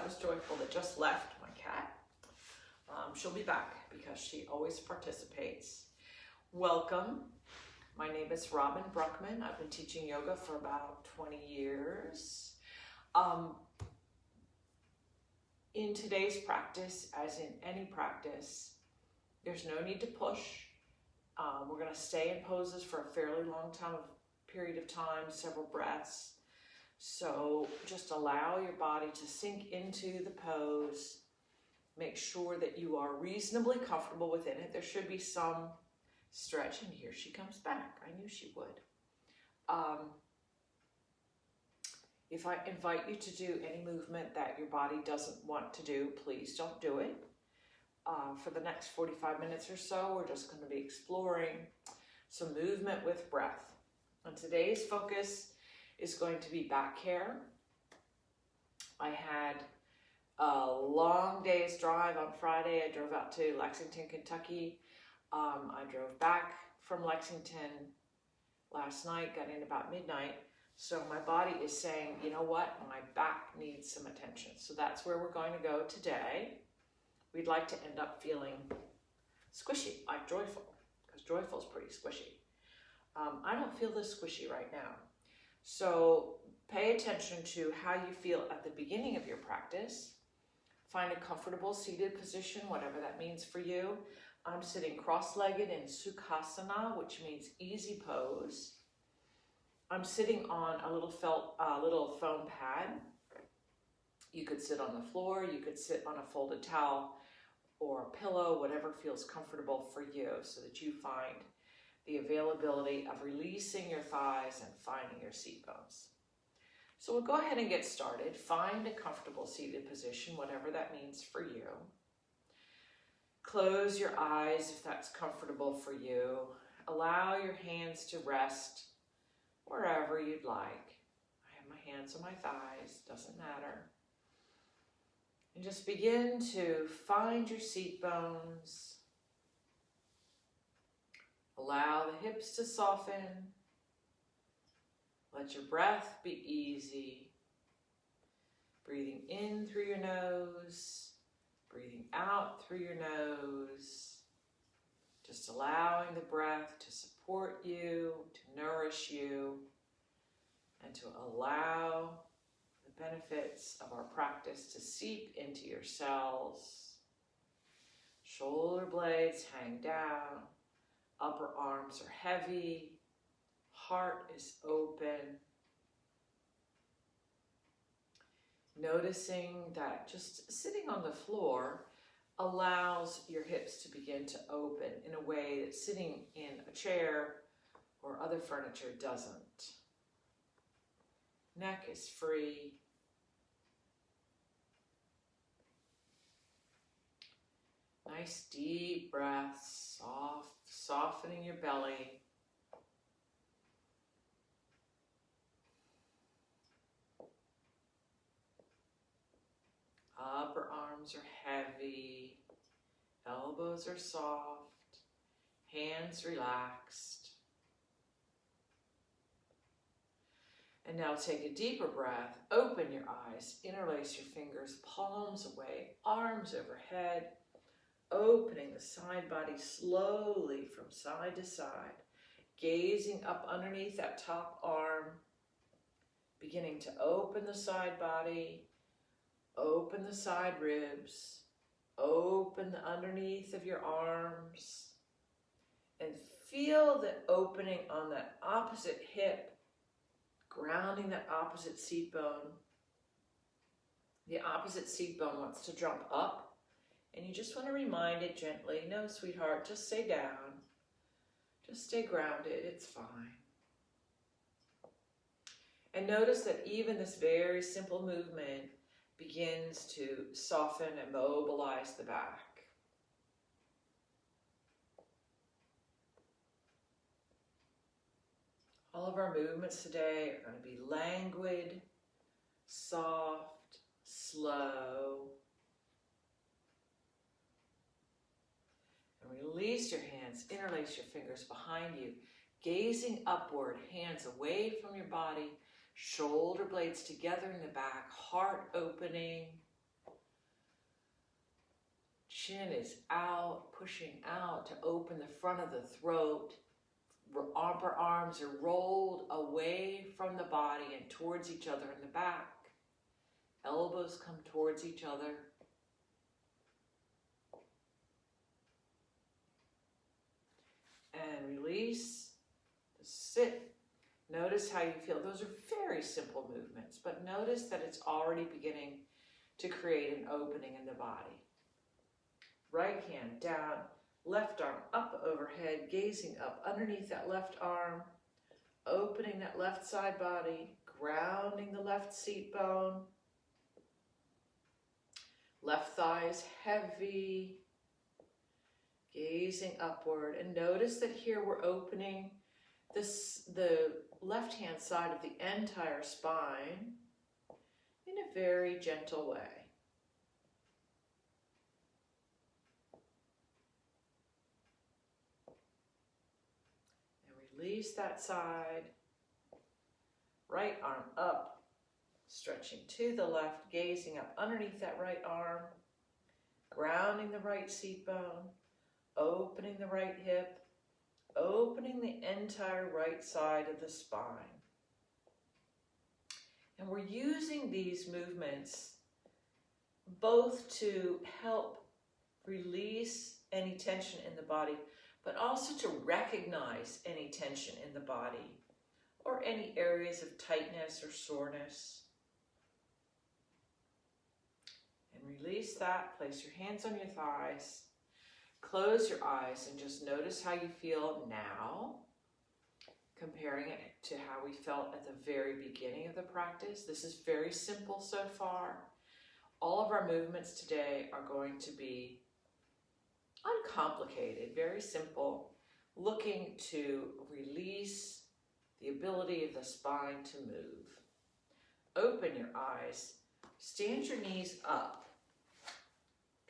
was Joyful that just left, my cat. She'll be back because she always participates. Welcome. My name is Robin Bruckman. I've been teaching yoga for about 20 years. In today's practice, as in any practice, there's no need to push. We're going to stay in poses for a fairly long period of time, several breaths. So just allow your body to sink into the pose. Make sure that you are reasonably comfortable within it. There should be some stretch, and here she comes back. I knew she would. If I invite you to do any movement that your body doesn't want to do, please don't do it. For the next 45 minutes or so, we're just going to be exploring some movement with breath. And today's focus is going to be back care. I had a long day's drive on Friday. I drove out to Lexington, Kentucky. I drove back from Lexington last night, got in about midnight. So my body is saying, you know what, my back needs some attention. So that's where we're going to go today. We'd like to end up feeling squishy, like Joyful, because Joyful's pretty squishy. I don't feel this squishy right now. So pay attention to how you feel at the beginning of your practice. Find a comfortable seated position, whatever that means for you. I'm sitting cross-legged in Sukhasana, which means easy pose. I'm sitting on a little foam pad. You could sit on the floor, you could sit on a folded towel or a pillow, whatever feels comfortable for you, so that you find the availability of releasing your thighs and finding your seat bones. So we'll go ahead and get started. Find a comfortable seated position, whatever that means for you. Close your eyes if that's comfortable for you. Allow your hands to rest wherever you'd like. I have my hands on my thighs, doesn't matter. And just begin to find your seat bones. Allow the hips to soften. Let your breath be easy. Breathing in through your nose, breathing out through your nose. Just allowing the breath to support you, to nourish you, and to allow the benefits of our practice to seep into your cells. Shoulder blades hang down. Upper arms are heavy, heart is open. Noticing that just sitting on the floor allows your hips to begin to open in a way that sitting in a chair or other furniture doesn't. Neck is free. Nice deep breaths, softening your belly. Upper arms are heavy, elbows are soft, hands relaxed. And now take a deeper breath, open your eyes, interlace your fingers, palms away, arms overhead. Opening the side body slowly from side to side, gazing up underneath that top arm, beginning to open the side body, open the side ribs, open the underneath of your arms, and feel the opening on that opposite hip, grounding that opposite seat bone. The opposite seat bone wants to jump up. And you just want to remind it gently, no, sweetheart, just stay down. Just stay grounded, it's fine. And notice that even this very simple movement begins to soften and mobilize the back. All of our movements today are going to be languid, soft, slow. Release your hands, interlace your fingers behind you, gazing upward, hands away from your body, shoulder blades together in the back, heart opening, Chin is out, pushing out to open the front of the throat. Upper arms are rolled away from the body and towards each other in the back. Elbows come towards each other. And release. Sit. Notice how you feel. Those are very simple movements, but notice that it's already beginning to create an opening in the body. Right hand down, left arm up overhead, gazing up underneath that left arm, opening that left side body, grounding the left seat bone. Left thigh is heavy, gazing upward. And notice that here we're opening the left-hand side of the entire spine in a very gentle way. And release that side. Right arm up, stretching to the left, gazing up underneath that right arm, grounding the right seat bone, opening the right hip, opening the entire right side of the spine. And we're using these movements both to help release any tension in the body, but also to recognize any tension in the body or any areas of tightness or soreness. And release that. Place your hands on your thighs. Close your eyes and just notice how you feel now, comparing it to how we felt at the very beginning of the practice. This is very simple so far. All of our movements today are going to be uncomplicated, very simple, looking to release the ability of the spine to move. Open your eyes, stand your knees up.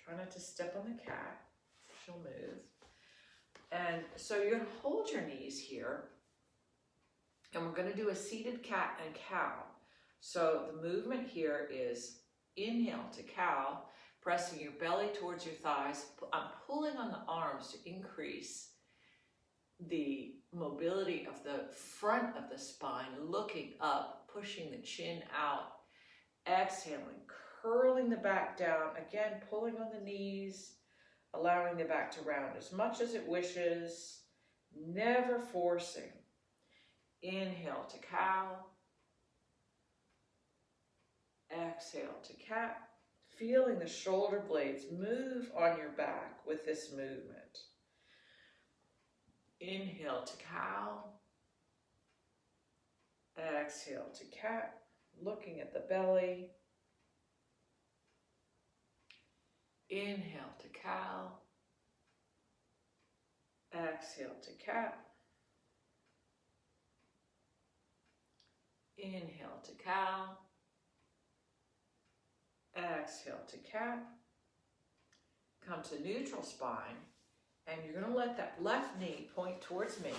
Try not to step on the cat. She'll move. And so you're going to hold your knees here, and we're going to do a seated cat and cow. So the movement here is inhale to cow, pressing your belly towards your thighs. I'm pulling on the arms to increase the mobility of the front of the spine, looking up, pushing the chin out, exhaling, curling the back down, again pulling on the knees, allowing the back to round as much as it wishes, never forcing. Inhale to cow. Exhale to cat. Feeling the shoulder blades move on your back with this movement. Inhale to cow. Exhale to cat. Looking at the belly. Inhale to cow. Exhale to cat. Inhale to cow. Exhale to cat. Come to neutral spine, and you're going to let that left knee point towards me,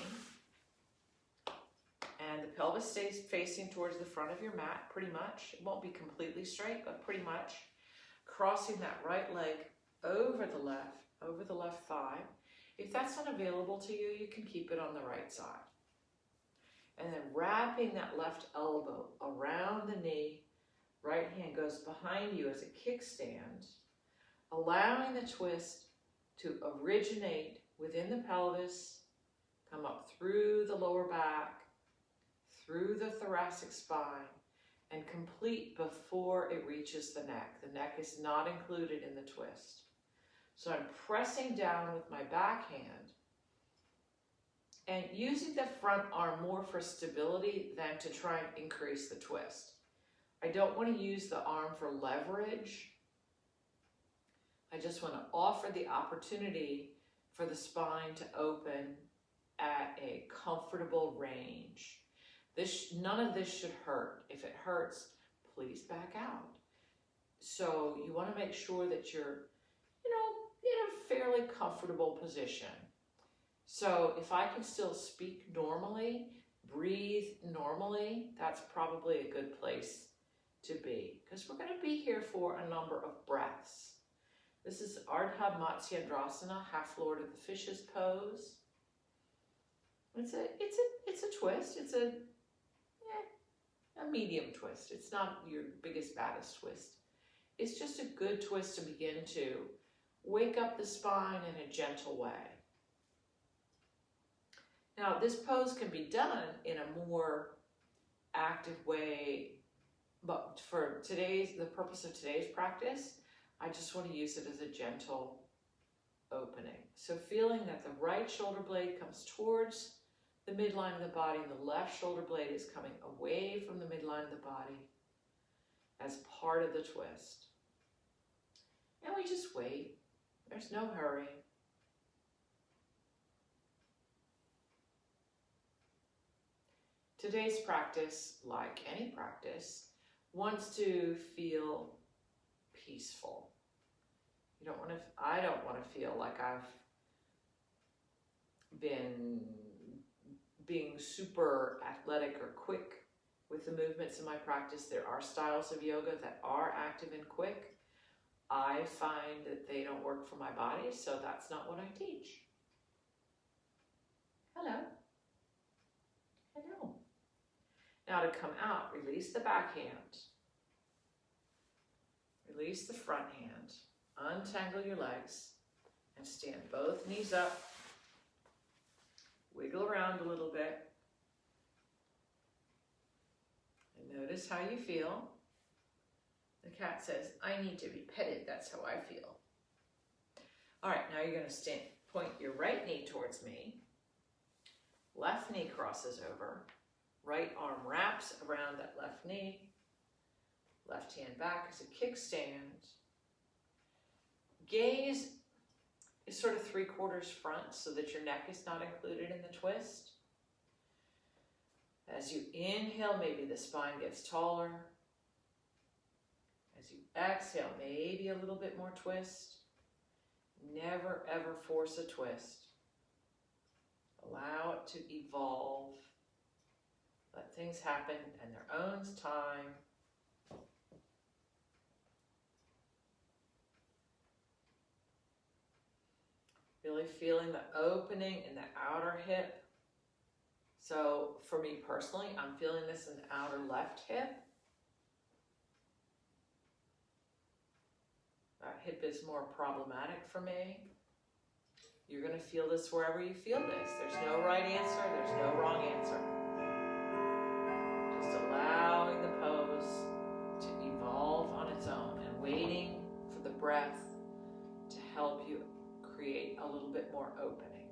and the pelvis stays facing towards the front of your mat, pretty much. It won't be completely straight, but pretty much. Crossing that right leg over the left thigh. If that's not available to you, you can keep it on the right side. And then wrapping that left elbow around the knee, right hand goes behind you as a kickstand, allowing the twist to originate within the pelvis, come up through the lower back, through the thoracic spine, and complete before it reaches the neck. The neck is not included in the twist. So I'm pressing down with my backhand and using the front arm more for stability than to try and increase the twist. I don't want to use the arm for leverage. I just want to offer the opportunity for the spine to open at a comfortable range. None of this should hurt. If it hurts, please back out. So you want to make sure that you're, in a fairly comfortable position. So if I can still speak normally, breathe normally, that's probably a good place to be, because we're going to be here for a number of breaths. This is Ardha Matsyendrasana, half Lord of the Fishes pose. It's a twist. It's a medium twist. It's not your biggest, baddest twist. It's just a good twist to begin to wake up the spine in a gentle way. Now, this pose can be done in a more active way, but for the purpose of today's practice, I just want to use it as a gentle opening. So feeling that the right shoulder blade comes towards the midline of the body, and the left shoulder blade is coming away from the midline of the body as part of the twist. And we just wait. There's no hurry. Today's practice, like any practice, wants to feel peaceful. I don't want to feel like I've been being super athletic or quick with the movements in my practice. There are styles of yoga that are active and quick. I find that they don't work for my body, so that's not what I teach. Hello. Hello. Now to come out, release the back hand. Release the front hand. Untangle your legs and stand both knees up. Wiggle around a little bit. And notice how you feel. The cat says, I need to be petted. That's how I feel. All right, now you're going to stand. Point your right knee towards me. Left knee crosses over. Right arm wraps around that left knee. Left hand back as a kickstand. Gaze is sort of 3/4 front so that your neck is not included in the twist. As you inhale, maybe the spine gets taller. As you exhale, maybe a little bit more twist. Never ever force a twist. Allow it to evolve. Let things happen in their own time. Really feeling the opening in the outer hip. So for me personally, I'm feeling this in the outer left hip. That hip is more problematic for me. You're going to feel this wherever you feel this. There's no right answer. There's no wrong answer. Just allowing the pose to evolve on its own and waiting for the breath to help you create a little bit more opening.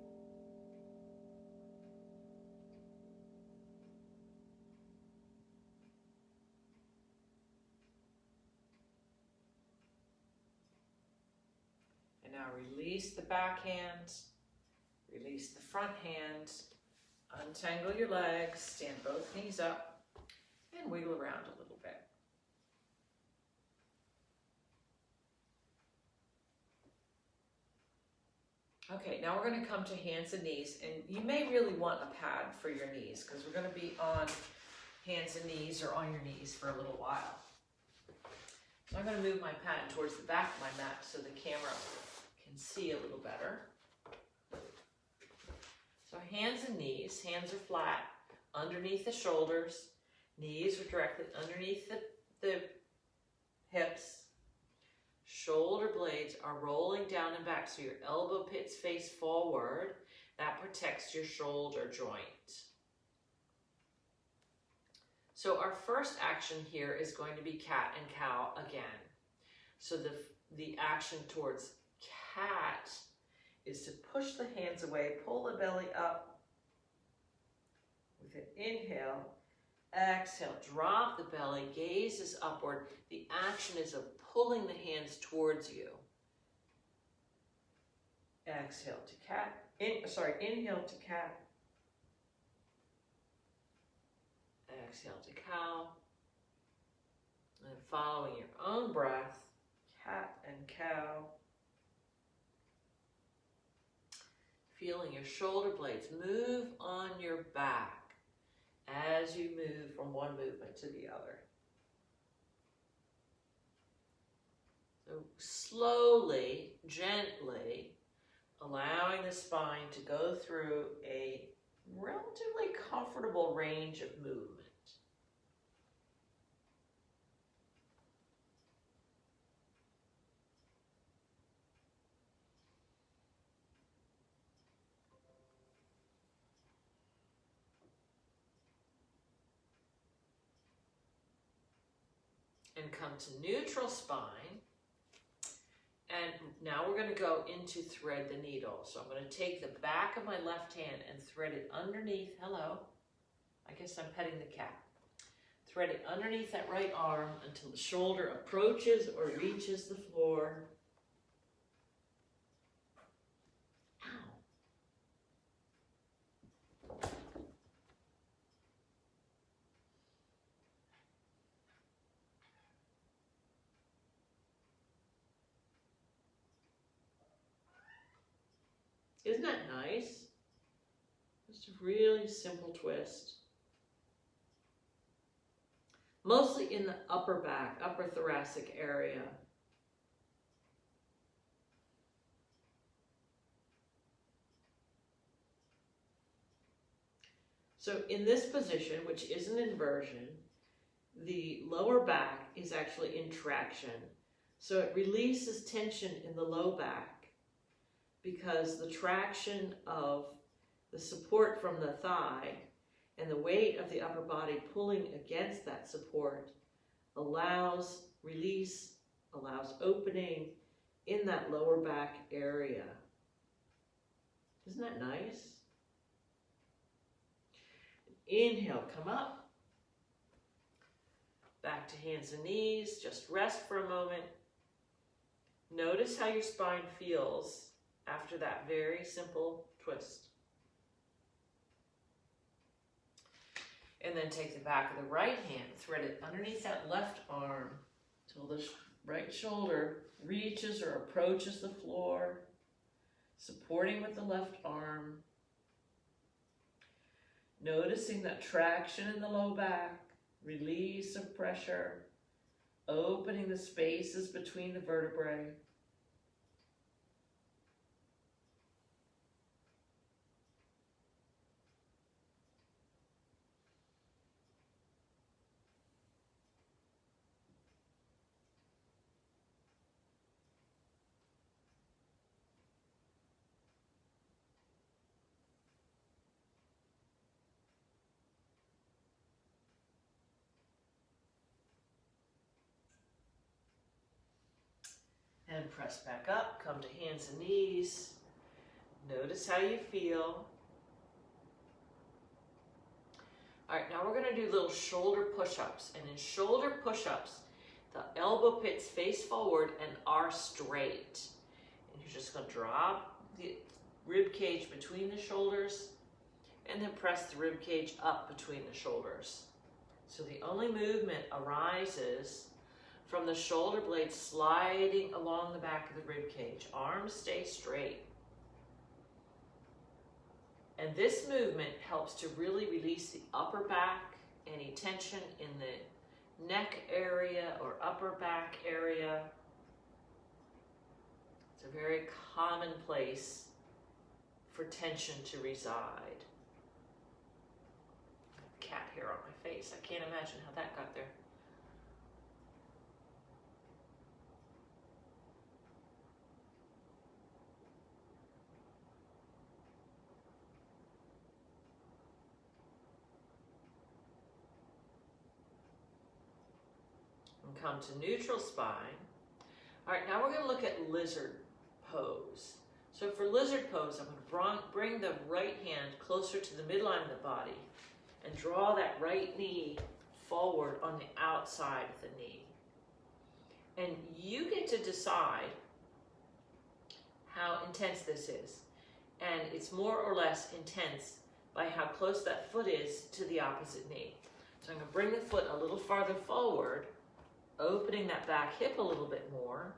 And now release the back hand, release the front hand, untangle your legs, stand both knees up, and wiggle around a little bit. Okay, now we're going to come to hands and knees, and you may really want a pad for your knees because we're going to be on hands and knees or on your knees for a little while. So I'm going to move my pad towards the back of my mat so the camera can see a little better. So hands and knees, hands are flat underneath the shoulders, knees are directly underneath the hips. Shoulder blades are rolling down and back, so your elbow pits face forward. That protects your shoulder joint. So our first action here is going to be cat and cow again. So the action towards cat is to push the hands away, pull the belly up with an inhale. Exhale, drop the belly, gaze is upward. The action is of pulling the hands towards you. Exhale to cat. Inhale to cat. Exhale to cow. And following your own breath, cat and cow. Feeling your shoulder blades move on your back as you move from one movement to the other. So slowly, gently, allowing the spine to go through a relatively comfortable range of movement. And come to neutral spine. And now we're going to go into thread the needle. So I'm going to take the back of my left hand and thread it underneath. Hello. I guess I'm petting the cat. Thread it underneath that right arm until the shoulder approaches or reaches the floor. Ow. Isn't that nice? Just a really simple twist. Mostly in the upper back, upper thoracic area. So in this position, which is an inversion, the lower back is actually in traction. So it releases tension in the low back because the traction of the support from the thigh and the weight of the upper body pulling against that support allows release, allows opening in that lower back area. Isn't that nice? Inhale, come up. Back to hands and knees. Just rest for a moment. Notice how your spine feels after that very simple twist. And then take the back of the right hand, thread it underneath that left arm till the right shoulder reaches or approaches the floor, supporting with the left arm. Noticing that traction in the low back, release of pressure, opening the spaces between the vertebrae. And press back up, come to hands and knees. Notice how you feel. All right, now we're going to do little shoulder push-ups. And in shoulder push-ups, the elbow pits face forward and are straight. And you're just going to drop the rib cage between the shoulders and then press the rib cage up between the shoulders. So the only movement arises from the shoulder blades sliding along the back of the rib cage. Arms stay straight. And this movement helps to really release the upper back, any tension in the neck area or upper back area. It's a very common place for tension to reside. Cat hair on my face. I can't imagine how that got there. And come to neutral spine. All right, now we're going to look at lizard pose. So for lizard pose, I'm going to bring the right hand closer to the midline of the body and draw that right knee forward on the outside of the knee. And you get to decide how intense this is. And it's more or less intense by how close that foot is to the opposite knee. So I'm going to bring the foot a little farther forward, opening that back hip a little bit more,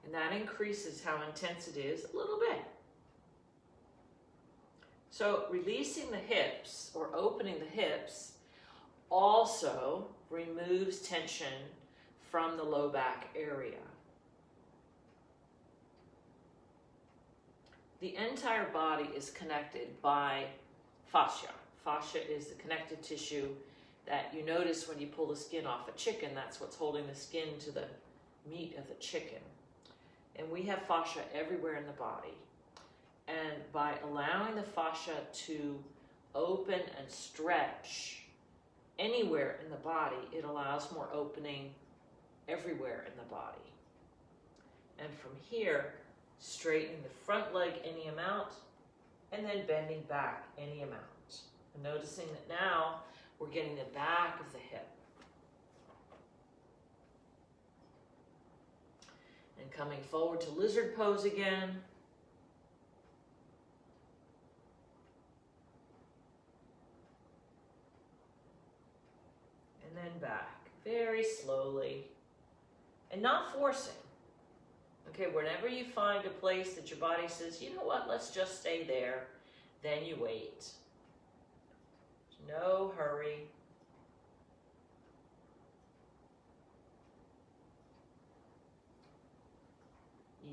and that increases how intense it is a little bit. So releasing the hips or opening the hips also removes tension from the low back area. The entire body is connected by fascia. Fascia is the connective tissue that you notice when you pull the skin off a chicken. That's what's holding the skin to the meat of the chicken. And we have fascia everywhere in the body. And by allowing the fascia to open and stretch anywhere in the body, it allows more opening everywhere in the body. And from here, straightening the front leg any amount, and then bending back any amount. And noticing that now we're getting the back of the hip. And coming forward to lizard pose again. And then back, very slowly, and not forcing. Okay, whenever you find a place that your body says, you know what, let's just stay there, then you wait. No hurry.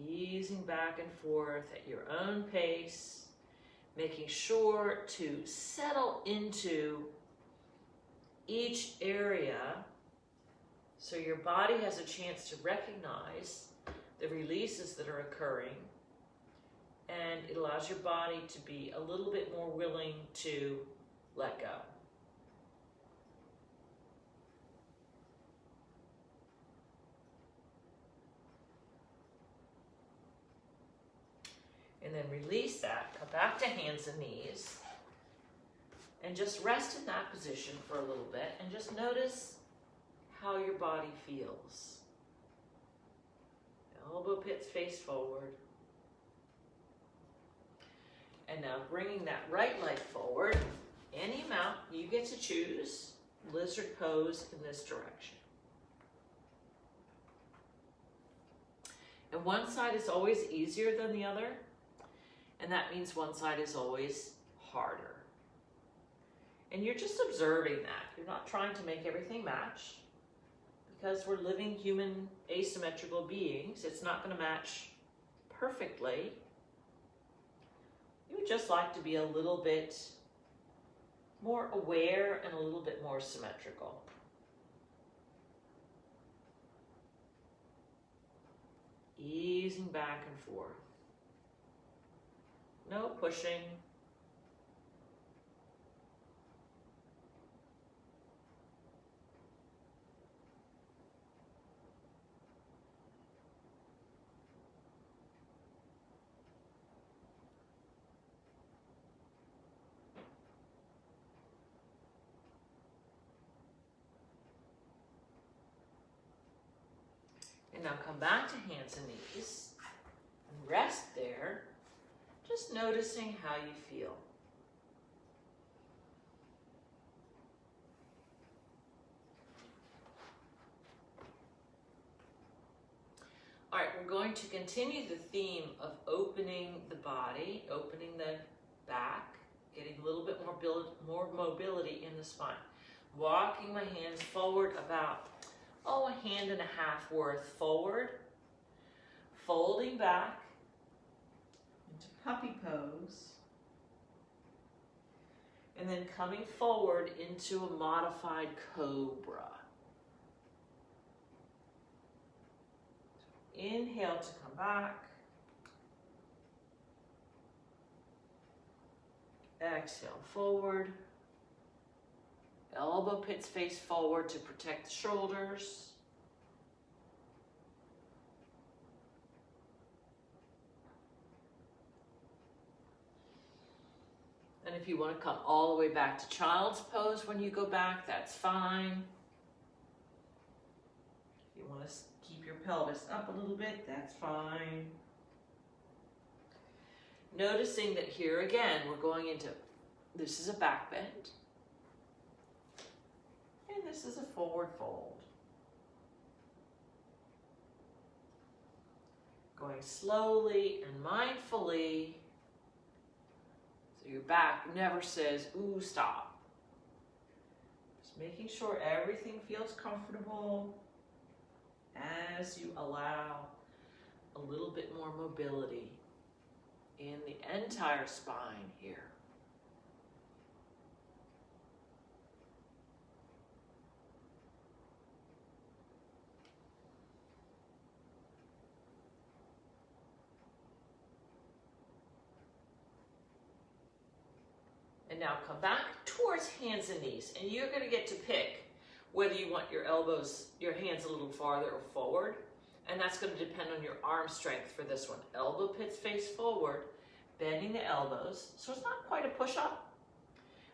Easing back and forth at your own pace, making sure to settle into each area so your body has a chance to recognize the releases that are occurring, and it allows your body to be a little bit more willing to let go. And then release that, come back to hands and knees, and just rest in that position for a little bit, and just notice how your body feels. Elbow pits face forward. And now bringing that right leg forward, any amount, you get to choose, lizard pose in this direction. And one side is always easier than the other, and that means one side is always harder. And you're just observing that. You're not trying to make everything match, because we're living human asymmetrical beings. It's not going to match perfectly. You would just like to be a little bit more aware and a little bit more symmetrical. Easing back and forth. No pushing. And now come back to hands and knees and rest there, just noticing how you feel. All right, we're going to continue the theme of opening the body, opening the back, getting a little bit more mobility in the spine. Walking my hands forward about, a hand and a half worth forward. Folding back into puppy pose. And then coming forward into a modified cobra. Inhale to come back. Exhale forward. Elbow pits face forward to protect the shoulders. And if you want to come all the way back to child's pose when you go back, that's fine. If you want to keep your pelvis up a little bit, that's fine. Noticing that here again, we're going into, this is a back bend. And this is a forward fold. Going slowly and mindfully. So your back never says, ooh, stop. Just making sure everything feels comfortable as you allow a little bit more mobility in the entire spine here. And now come back towards hands and knees, and you're going to get to pick whether you want your elbows, your hands a little farther or forward, and that's going to depend on your arm strength for this one. Elbow pits face forward, bending the elbows, so it's not quite a push-up,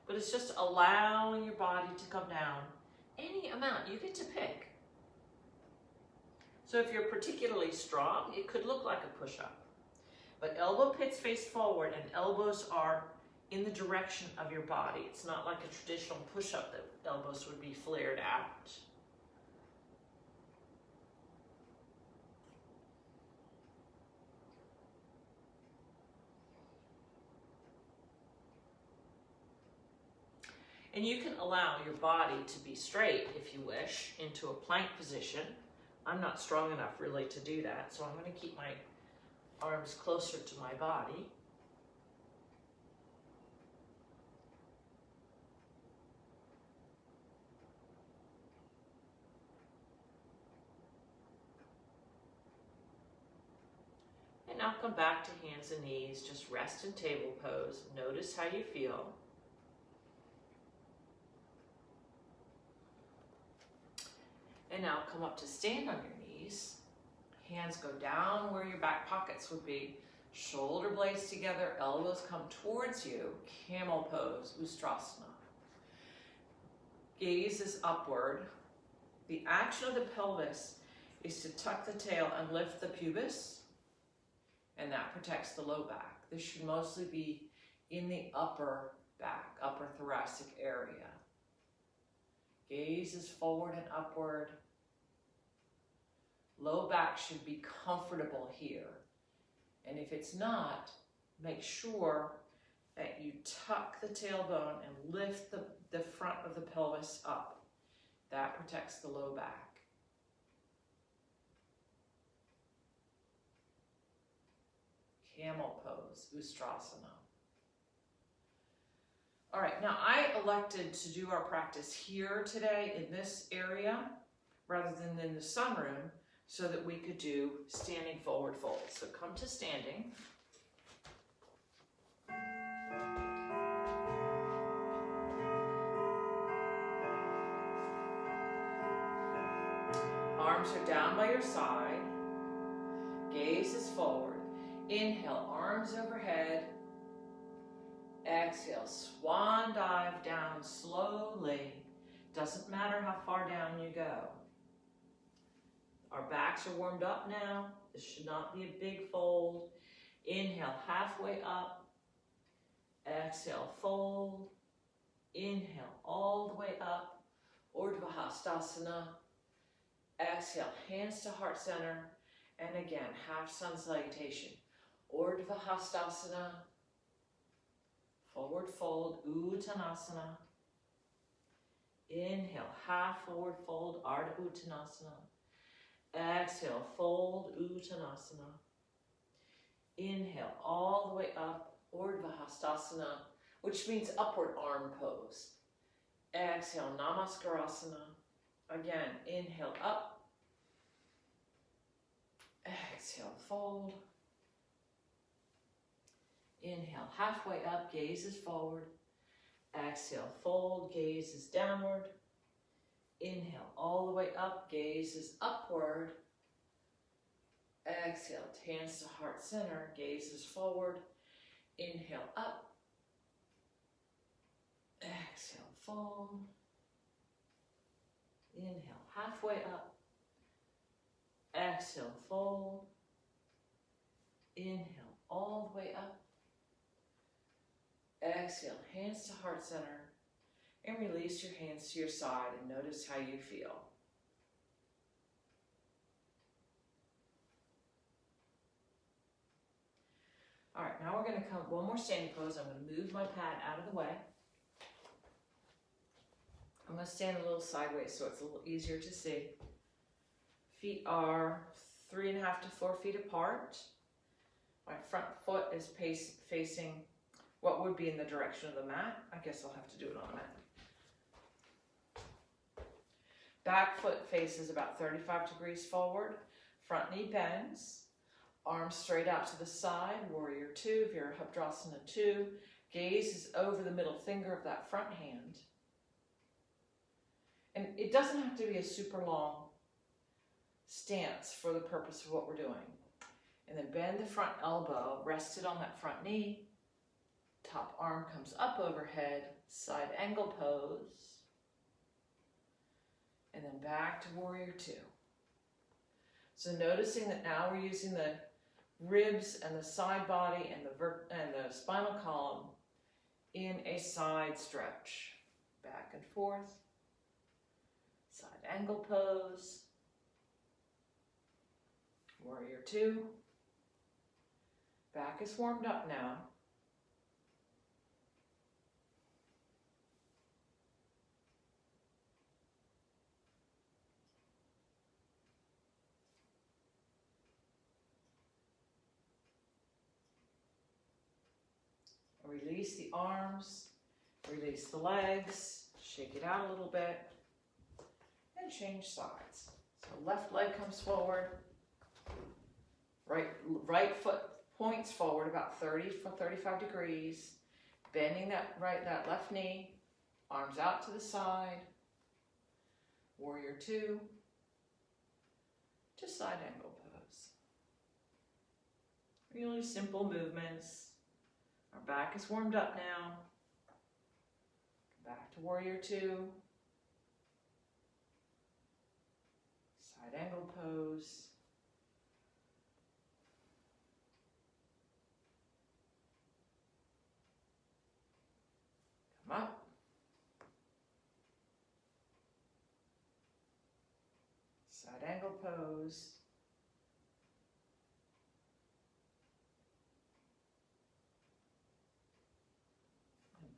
but it's just allowing your body to come down any amount. You get to pick. So if you're particularly strong, it could look like a push-up, but elbow pits face forward and elbows are in the direction of your body. It's not like a traditional push-up that elbows would be flared out. And you can allow your body to be straight, if you wish, into a plank position. I'm not strong enough really to do that, so I'm going to keep my arms closer to my body. And now come back to hands and knees, just rest in table pose. Notice how you feel. And now come up to stand on your knees. Hands go down where your back pockets would be. Shoulder blades together, elbows come towards you. Camel pose, Ustrasana. Gaze is upward. The action of the pelvis is to tuck the tail and lift the pubis, and that protects the low back. This should mostly be in the upper back, upper thoracic area. Gaze is forward and upward. Low back should be comfortable here. And if it's not, make sure that you tuck the tailbone and lift the front of the pelvis up. That protects the low back. Camel pose, Ustrasana. All right, now I elected to do our practice here today in this area rather than in the sunroom so that we could do standing forward fold. So come to standing. Arms are down by your side. Gaze is forward. Inhale, arms overhead. Exhale, swan dive down slowly. Doesn't matter how far down you go. Our backs are warmed up now. This should not be a big fold. Inhale, halfway up. Exhale, fold. Inhale, all the way up. Urdhva Hastasana. Exhale, hands to heart center. And again, half sun salutation. Urdhva Hastasana. Forward fold, Uttanasana. Inhale, half forward fold, Ardha Uttanasana. Exhale, fold, Uttanasana. Inhale, all the way up, Urdhva Hastasana, which means upward arm pose. Exhale, Namaskarasana. Again, inhale up. Exhale, fold. Inhale, halfway up, gaze is forward. Exhale, fold, gaze is downward. Inhale, all the way up, gaze is upward. Exhale, hands to heart center, gaze is forward. Inhale, up. Exhale, fold. Inhale, halfway up. Exhale, fold. Inhale, all the way up. Exhale, hands to heart center, and release your hands to your side and notice how you feel. All right, now we're going to come one more standing pose. I'm going to move my pad out of the way. I'm going to stand a little sideways so it's a little easier to see. Feet are 3.5 to 4 feet apart. My front foot is facing what would be in the direction of the mat. I guess I'll have to do it on the mat. Back foot faces about 35 degrees forward. Front knee bends. Arms straight out to the side, warrior two, Virabhadrasana 2. Gaze is over the middle finger of that front hand. And it doesn't have to be a super long stance for the purpose of what we're doing. And then bend the front elbow, rest it on that front knee. Top arm comes up overhead, side angle pose. And then back to warrior two. So noticing that now we're using the ribs and the side body and the spinal column in a side stretch. Back and forth. Side angle pose. Warrior two. Back is warmed up now. Release the arms, release the legs, shake it out a little bit, and change sides. So left leg comes forward, right foot points forward about 35 degrees, bending that left knee, arms out to the side, warrior two, just side angle pose. Really simple movements. Our back is warmed up now. Back to warrior two. Side angle pose. Come up. Side angle pose.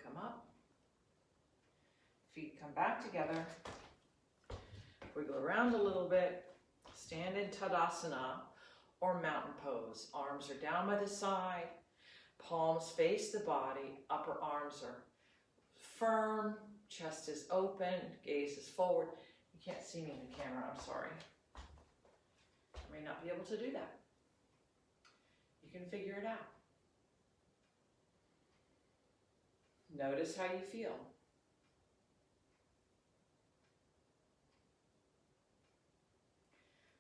Come up, feet come back together, wiggle around a little bit, stand in Tadasana or mountain pose. Arms are down by the side, palms face the body, upper arms are firm, chest is open, gaze is forward. You can't see me in the camera, I'm sorry. I may not be able to do that. You can figure it out. Notice how you feel.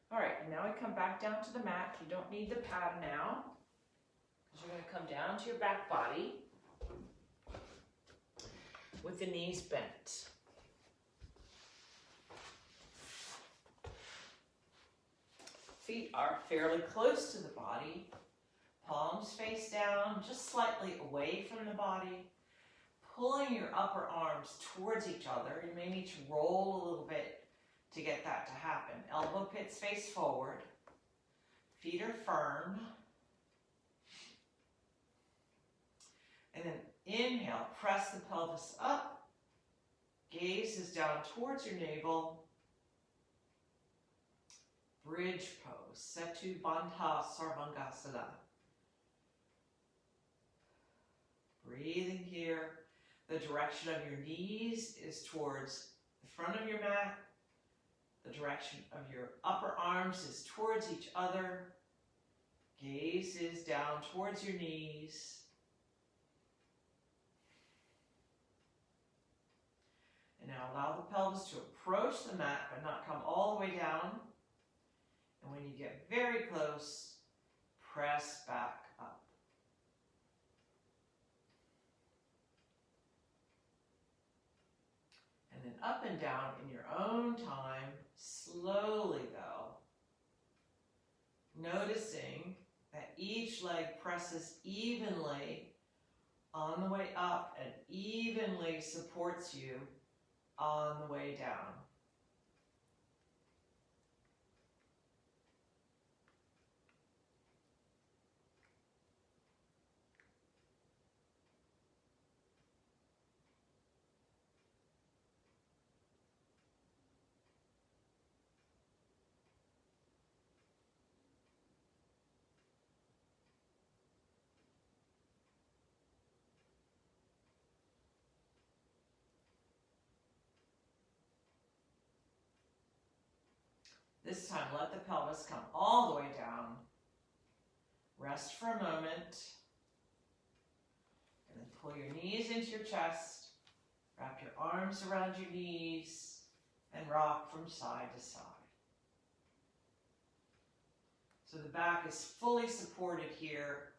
All right, and now I come back down to the mat. You don't need the pad now, because you're going to come down to your back body with the knees bent. Feet are fairly close to the body. Palms face down, just slightly away from the body. Pulling your upper arms towards each other. You may need to roll a little bit to get that to happen. Elbow pits face forward. Feet are firm. And then inhale, press the pelvis up. Gaze is down towards your navel. Bridge pose, Setu Bandha Sarvangasana. Breathing here. The direction of your knees is towards the front of your mat. The direction of your upper arms is towards each other. Gaze is down towards your knees. And now allow the pelvis to approach the mat but not come all the way down. And when you get very close, press back up. And then up and down in your own time, slowly though. Noticing that each leg presses evenly on the way up and evenly supports you on the way down. This time, let the pelvis come all the way down. Rest for a moment. And then pull your knees into your chest. Wrap your arms around your knees and rock from side to side. So the back is fully supported here,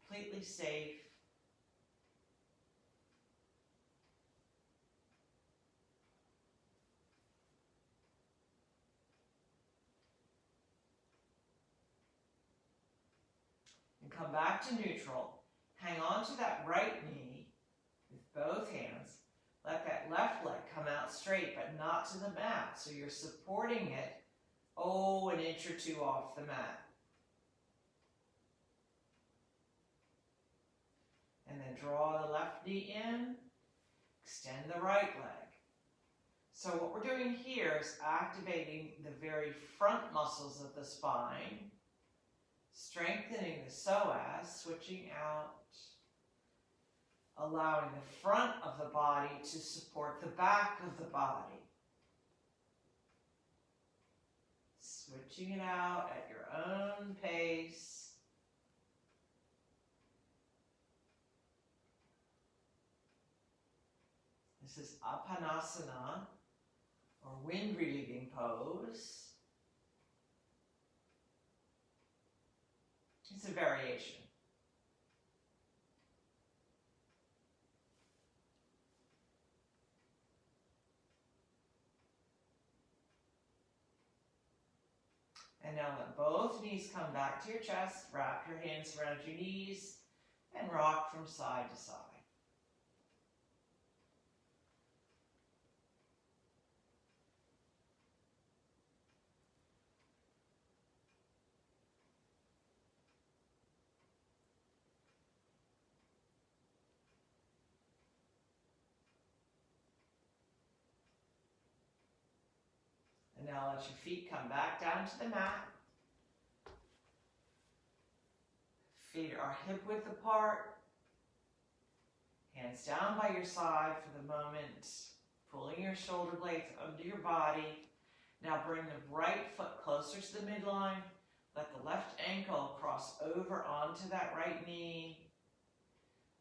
completely safe. And come back to neutral. Hang on to that right knee with both hands. Let that left leg come out straight, but not to the mat. So you're supporting it, an inch or two off the mat. And then draw the left knee in, extend the right leg. So what we're doing here is activating the very front muscles of the spine, strengthening the psoas, switching out, allowing the front of the body to support the back of the body. Switching it out at your own pace. This is Apanasana, or wind relieving pose. It's a variation. And now let both knees come back to your chest, wrap your hands around your knees, and rock from side to side. And now let your feet come back down to the mat. Feet are hip width apart. Hands down by your side for the moment. Pulling your shoulder blades under your body. Now bring the right foot closer to the midline. Let the left ankle cross over onto that right knee.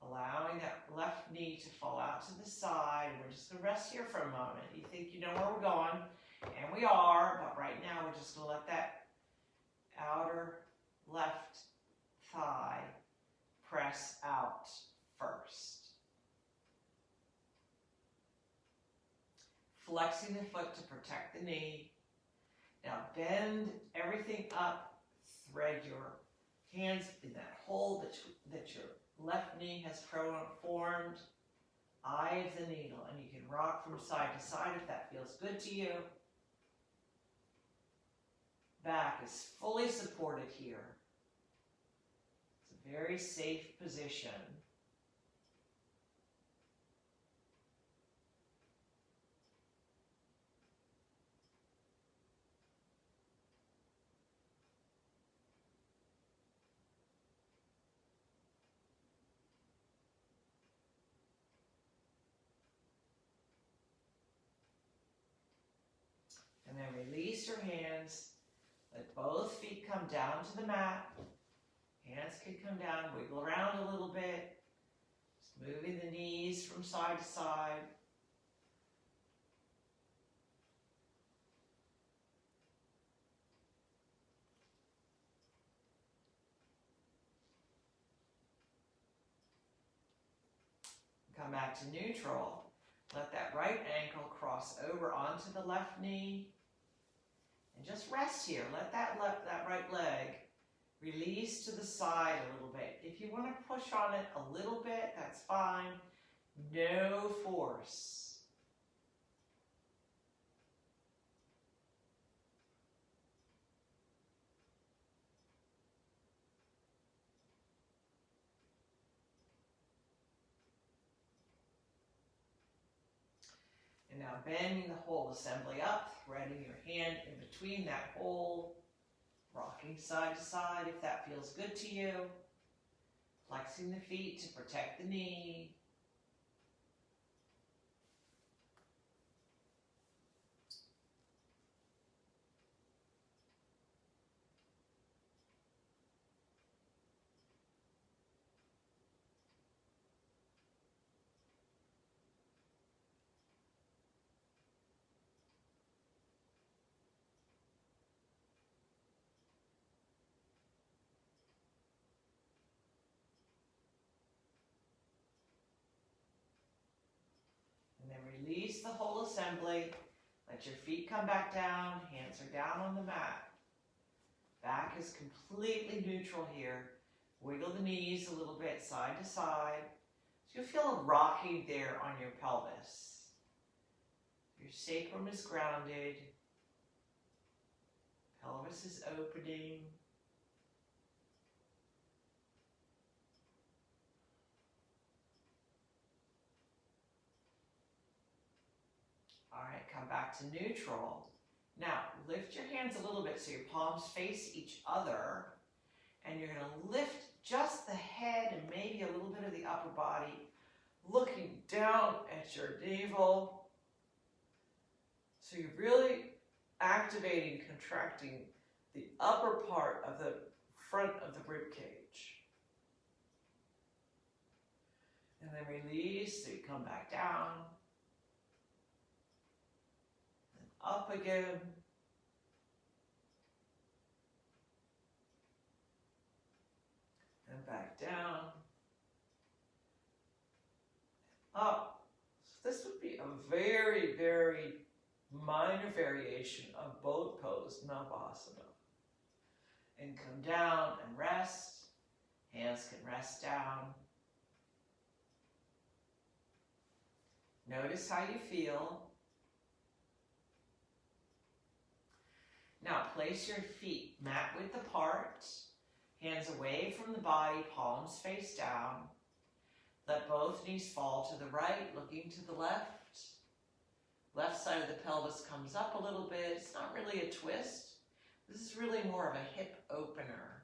Allowing that left knee to fall out to the side. We're just going to rest here for a moment. You think you know where we're going. And we are, but right now we're just going to let that outer left thigh press out first. Flexing the foot to protect the knee. Now bend everything up, thread your hands in that hole that your left knee has formed. Eye of the needle, and you can rock from side to side if that feels good to you. Back is fully supported here. It's a very safe position. And then release your hands. Let both feet come down to the mat. Hands can come down, wiggle around a little bit. Just moving the knees from side to side. Come back to neutral. Let that right ankle cross over onto the left knee. And just rest here. Let that right leg release to the side a little bit. If you want to push on it a little bit, that's fine. No force. And now bending the whole assembly up, threading your hand in between that hole, rocking side to side if that feels good to you, flexing the feet to protect the knee. assembly. Let your feet come back down, hands are down on the mat. Back is completely neutral here. Wiggle the knees a little bit side to side. So you'll feel a rocking there on your pelvis. Your sacrum is grounded. Pelvis is opening. All right, come back to neutral. Now, lift your hands a little bit so your palms face each other. And you're going to lift just the head and maybe a little bit of the upper body, looking down at your navel. So you're really activating, contracting the upper part of the front of the rib cage. And then release, so you come back down. And up again. And back down. Up. So this would be a very, very minor variation of boat pose, Navasana. And come down and rest. Hands can rest down. Notice how you feel. Now place your feet mat width apart, hands away from the body, palms face down. Let both knees fall to the right, looking to the left. Left side of the pelvis comes up a little bit. It's not really a twist. This is really more of a hip opener.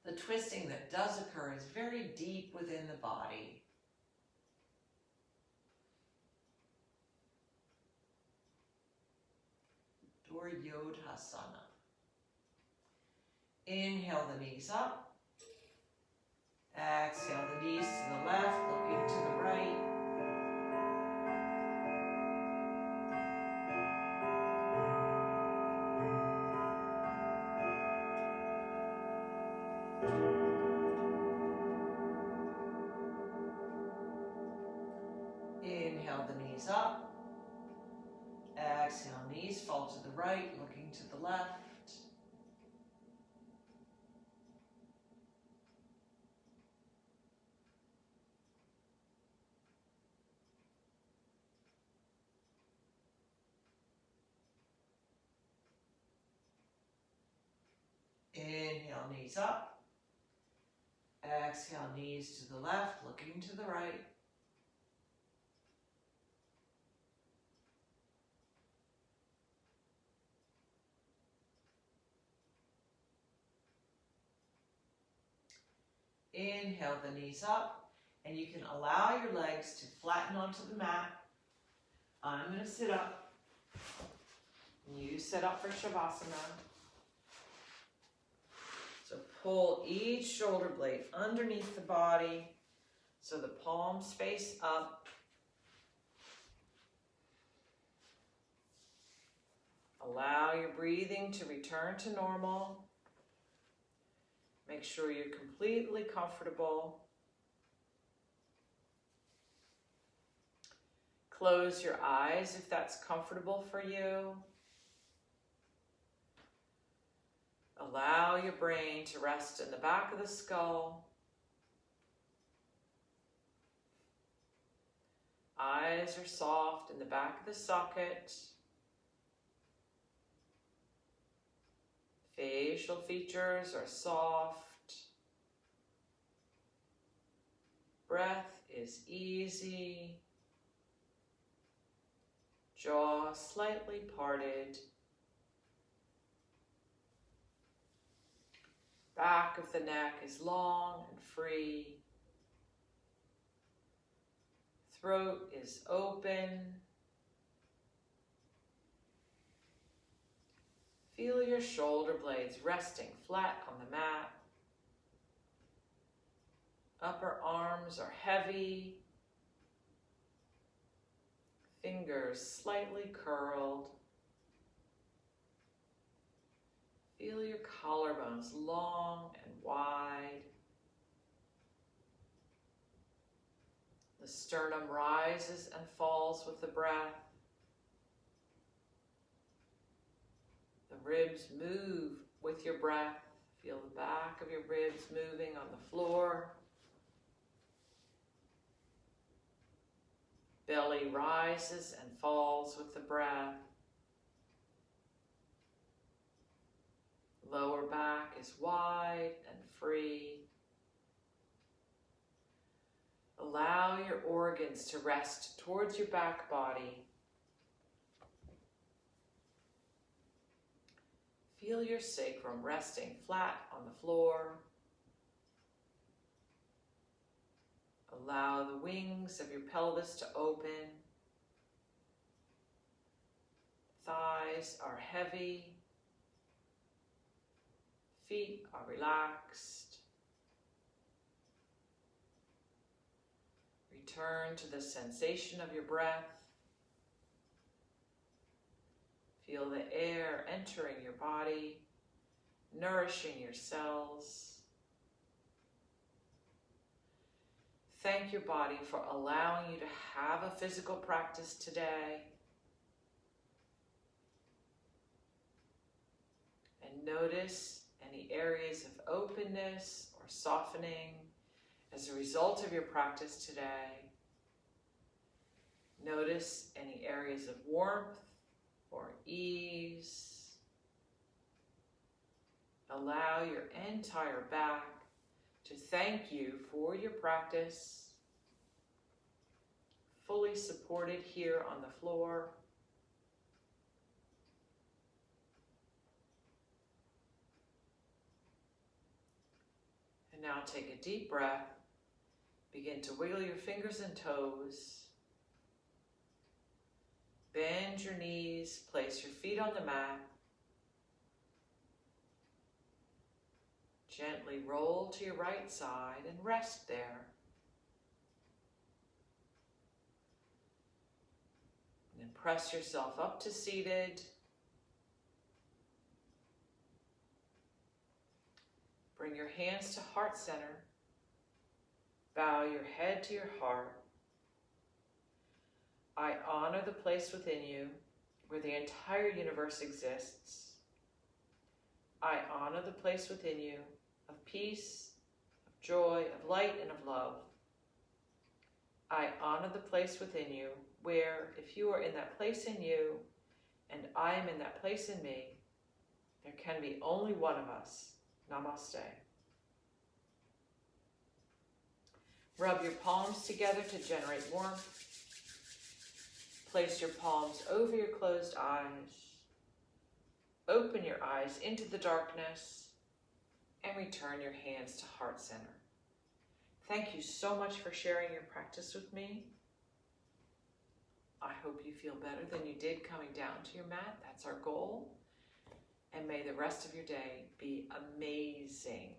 The twisting that does occur is very deep within the body. Duryodhasana. Inhale the knees up. Exhale the knees to the left, looking to the right. Inhale the knees up. Exhale, knees fall to the right, looking to the left. Inhale, knees up. Exhale, knees to the left, looking to the right. Inhale the knees up, and you can allow your legs to flatten onto the mat. I'm going to sit up. You sit up for Shavasana. So pull each shoulder blade underneath the body so the palms face up. Allow your breathing to return to normal. Make sure you're completely comfortable. Close your eyes if that's comfortable for you. Allow your brain to rest in the back of the skull. Eyes are soft in the back of the socket. Facial features are soft. Breath is easy. Jaw slightly parted. Back of the neck is long and free. Throat is open. Feel your shoulder blades resting flat on the mat. Upper arms are heavy. Fingers slightly curled. Feel your collarbones long and wide. The sternum rises and falls with the breath. The ribs move with your breath. Feel the back of your ribs moving on the floor. Belly rises and falls with the breath. Lower back is wide and free. Allow your organs to rest towards your back body. Feel your sacrum resting flat on the floor. Allow the wings of your pelvis to open. Thighs are heavy. Feet are relaxed. Return to the sensation of your breath. Feel the air entering your body, nourishing your cells. Thank your body for allowing you to have a physical practice today. And notice any areas of openness or softening as a result of your practice today. Notice any areas of warmth or ease. Allow your entire back to thank you for your practice, fully supported here on the floor. And now take a deep breath. Begin to wiggle your fingers and toes. Bend your knees, place your feet on the mat. Gently roll to your right side and rest there. And then press yourself up to seated. Bring your hands to heart center. Bow your head to your heart. I honor the place within you where the entire universe exists. I honor the place within you of peace, of joy, of light, and of love. I honor the place within you where, if you are in that place in you, and I am in that place in me, there can be only one of us. Namaste. Rub your palms together to generate warmth. Place your palms over your closed eyes. Open your eyes into the darkness and return your hands to heart center. Thank you so much for sharing your practice with me. I hope you feel better than you did coming down to your mat. That's our goal. And may the rest of your day be amazing.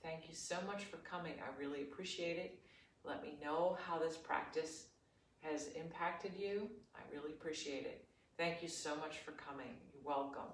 Thank you so much for coming. I really appreciate it. Let me know how this practice has impacted you. I really appreciate it. Thank you so much for coming. You're welcome.